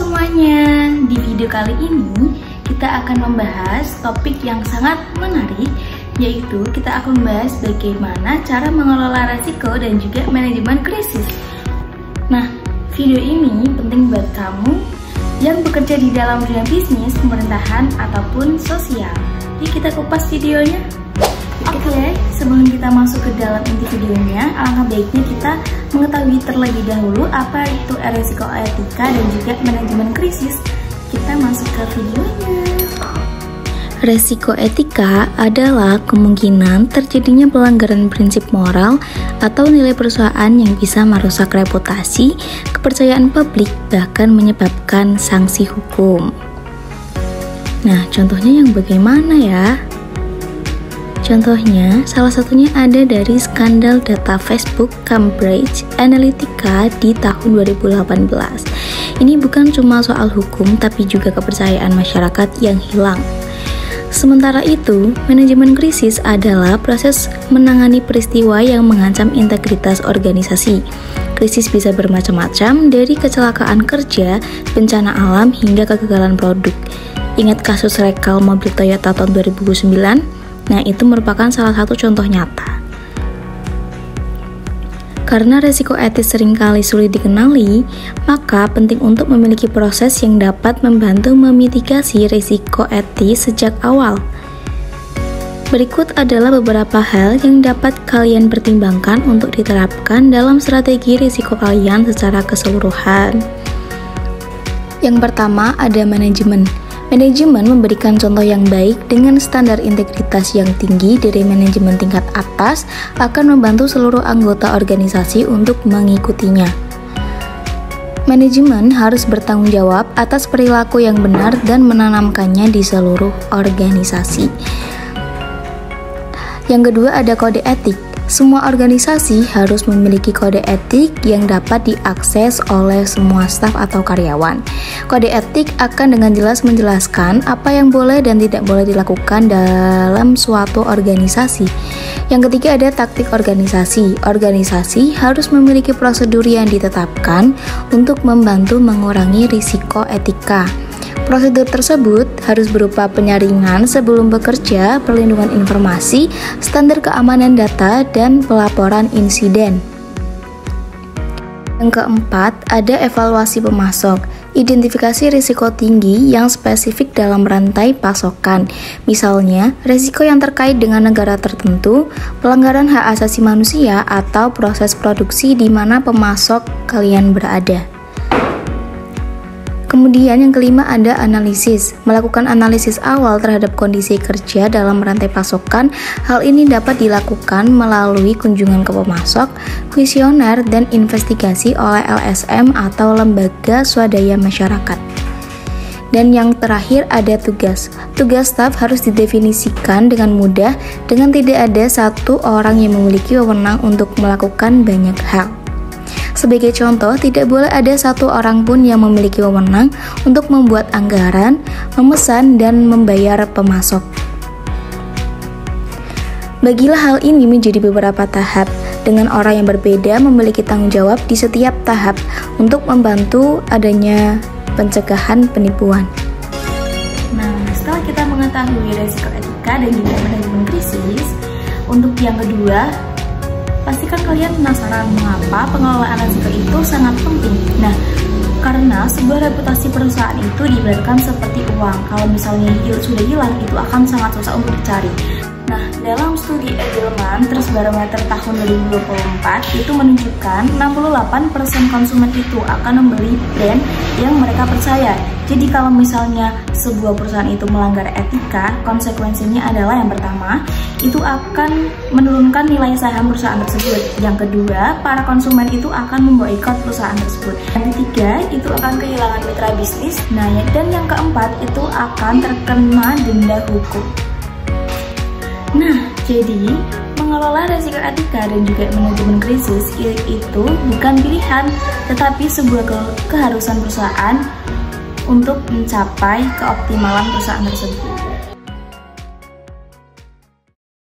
semuanya, di video kali ini kita akan membahas topik yang sangat menarik, yaitu kita akan membahas bagaimana cara mengelola resiko dan juga manajemen krisis. Nah, video ini penting buat kamu yang bekerja di dalam dunia bisnis, pemerintahan, ataupun sosial. Jadi kita kupas videonya. Oke, sebelum kita masuk ke dalam inti videonya, alangkah baiknya kita mengetahui terlebih dahulu apa itu resiko etika dan juga manajemen krisis. Kita masuk ke videonya. Resiko etika adalah kemungkinan terjadinya pelanggaran prinsip moral atau nilai perusahaan yang bisa merusak reputasi, kepercayaan publik, bahkan menyebabkan sanksi hukum. Nah, contohnya yang bagaimana ya? Contohnya, salah satunya ada dari skandal data Facebook Cambridge Analytica di tahun 2018. Ini bukan cuma soal hukum, tapi juga kepercayaan masyarakat yang hilang. Sementara itu, manajemen krisis adalah proses menangani peristiwa yang mengancam integritas organisasi. Krisis bisa bermacam-macam, dari kecelakaan kerja, bencana alam, hingga kegagalan produk. Ingat kasus rekal mobil Toyota tahun 2009? Nah, itu merupakan salah satu contoh nyata. Karena resiko etis seringkali sulit dikenali, maka penting untuk memiliki proses yang dapat membantu memitigasi risiko etis sejak awal. Berikut adalah beberapa hal yang dapat kalian pertimbangkan untuk diterapkan dalam strategi risiko kalian secara keseluruhan. Yang pertama, ada manajemen. Manajemen memberikan contoh yang baik dengan standar integritas yang tinggi dari manajemen tingkat atas akan membantu seluruh anggota organisasi untuk mengikutinya. Manajemen harus bertanggung jawab atas perilaku yang benar dan menanamkannya di seluruh organisasi. Yang kedua, ada kode etik. Semua organisasi harus memiliki kode etik yang dapat diakses oleh semua staf atau karyawan. Kode etik akan dengan jelas menjelaskan apa yang boleh dan tidak boleh dilakukan dalam suatu organisasi. Yang ketiga, ada taktik organisasi. Organisasi harus memiliki prosedur yang ditetapkan untuk membantu mengurangi risiko etika. Prosedur tersebut harus berupa penyaringan sebelum bekerja, perlindungan informasi, standar keamanan data, dan pelaporan insiden. Yang keempat, ada evaluasi pemasok. Identifikasi risiko tinggi yang spesifik dalam rantai pasokan. Misalnya, risiko yang terkait dengan negara tertentu, pelanggaran hak asasi manusia, atau proses produksi di mana pemasok kalian berada. Kemudian yang kelima, ada analisis. Melakukan analisis awal terhadap kondisi kerja dalam rantai pasokan. Hal ini dapat dilakukan melalui kunjungan ke pemasok, kuesioner, dan investigasi oleh LSM atau lembaga swadaya masyarakat. Dan yang terakhir, ada tugas. Tugas staf harus didefinisikan dengan mudah dengan tidak ada satu orang yang memiliki wewenang untuk melakukan banyak hal. Sebagai contoh, tidak boleh ada satu orang pun yang memiliki wewenang untuk membuat anggaran, memesan, dan membayar pemasok. Bagilah hal ini menjadi beberapa tahap, dengan orang yang berbeda memiliki tanggung jawab di setiap tahap untuk membantu adanya pencegahan penipuan. Nah, setelah kita mengetahui resiko etika dan juga manajemen krisis, untuk yang kedua, pastikan kalian penasaran mengapa pengelolaan resiko itu sangat penting. Nah, karena sebuah reputasi perusahaan itu diibaratkan seperti uang. Kalau misalnya sudah hilang, itu akan sangat susah untuk dicari. Nah, dalam studi Edelman Trust Barometer tahun 2024 itu menunjukkan 68% konsumen itu akan membeli brand yang mereka percaya. Jadi kalau misalnya sebuah perusahaan itu melanggar etika, konsekuensinya adalah yang pertama, itu akan menurunkan nilai saham perusahaan tersebut. Yang kedua, para konsumen itu akan memboikot perusahaan tersebut. Yang ketiga, itu akan kehilangan mitra bisnis. Nah, dan yang keempat, itu akan terkena denda hukum. Nah, jadi mengelola resiko etika dan juga manajemen krisis itu bukan pilihan, tetapi sebuah keharusan perusahaan untuk mencapai keoptimalan perusahaan tersebut.